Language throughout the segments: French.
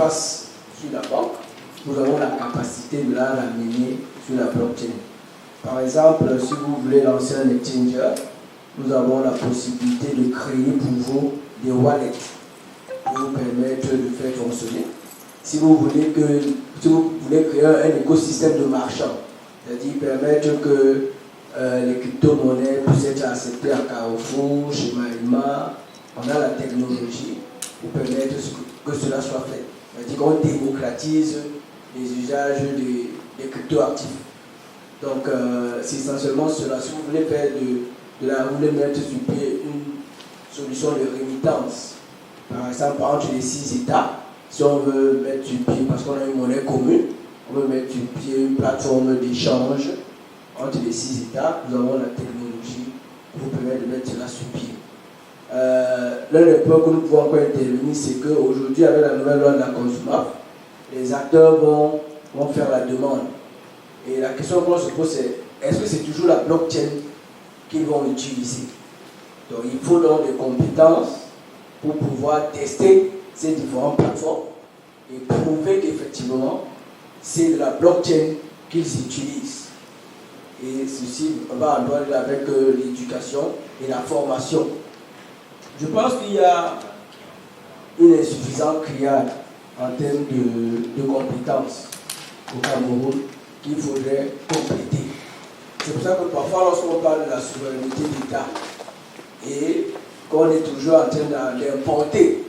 passe sur la banque, nous avons la capacité de la ramener sur la blockchain. Par exemple, si vous voulez lancer un exchanger, nous avons la possibilité de créer pour vous des wallets qui vous permettent de faire fonctionner. Si vous voulez créer un écosystème de marchands, c'est-à-dire permettre que les crypto-monnaies puissent être acceptées à Carrefour, chez Maïma, on a la technologie pour permettre que cela soit fait. C'est-à-dire qu'on démocratise les usages des crypto-actifs. Donc, c'est essentiellement cela. Si vous voulez vous voulez mettre sur pied une solution de rémittance, par exemple, entre les 6 États, si on veut mettre sur pied, parce qu'on a une monnaie commune, on veut mettre sur pied une plateforme d'échange entre les 6 États, nous avons la technologie pour vous permettre de mettre cela sur pied. L'un des points que nous pouvons encore intervenir, c'est qu'aujourd'hui, avec la nouvelle loi de la consommation, les acteurs vont faire la demande. Et la question qu'on se pose, c'est est-ce que c'est toujours la blockchain qu'ils vont utiliser? Donc il faut donc des compétences pour pouvoir tester ces différentes plateformes et prouver qu'effectivement c'est de la blockchain qu'ils utilisent. Et ceci va en lien avec l'éducation et la formation. Je pense qu'il y a une insuffisance criante en termes de compétences au Cameroun qu'il faudrait compléter. C'est pour ça que parfois, lorsqu'on parle de la souveraineté d'État et qu'on est toujours en train d'importer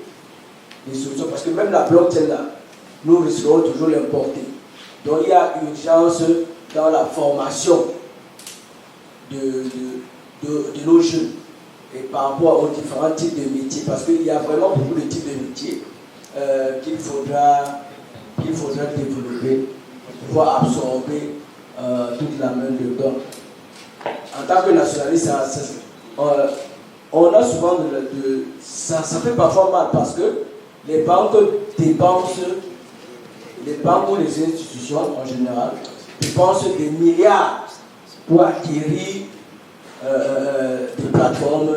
des solutions, parce que même la blockchain, là, nous risquons toujours l'importer. Donc il y a urgence dans la formation de nos jeunes et par rapport aux différents types de métiers, parce qu'il y a vraiment beaucoup de types de métiers qu'il faudra développer pour pouvoir absorber toute la main dedans. En tant que nationaliste, on a souvent ça fait parfois mal parce que les banques dépensent, les banques ou les institutions en général dépensent des milliards pour acquérir des plateformes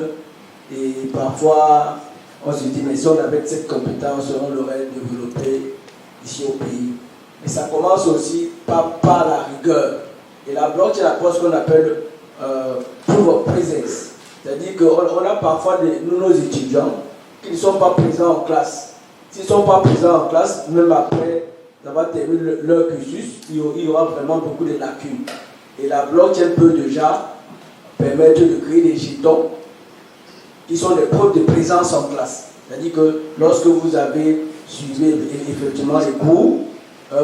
et parfois on se dit mais si on avait cette compétence on l'aurait développée ici au pays. Et ça commence aussi par la rigueur. Et la blockchain approche ce qu'on appelle proof of presence. C'est-à-dire qu'on a parfois nos étudiants qui ne sont pas présents en classe. S'ils ne sont pas présents en classe, même après d'avoir terminé leur cursus, il y aura vraiment beaucoup de lacunes. Et la blockchain peut déjà permettre de créer des jetons qui sont des preuves de présence en classe. C'est-à-dire que lorsque vous avez suivi effectivement les cours,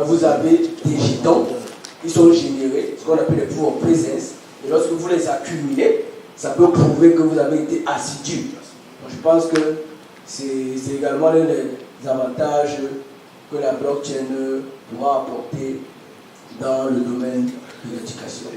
vous avez des jetons qui sont générés, ce qu'on appelle les proof of presence. Et lorsque vous les accumulez, ça peut prouver que vous avez été assidu. Donc je pense que c'est également l'un des avantages que la blockchain pourra apporter dans le domaine de l'éducation.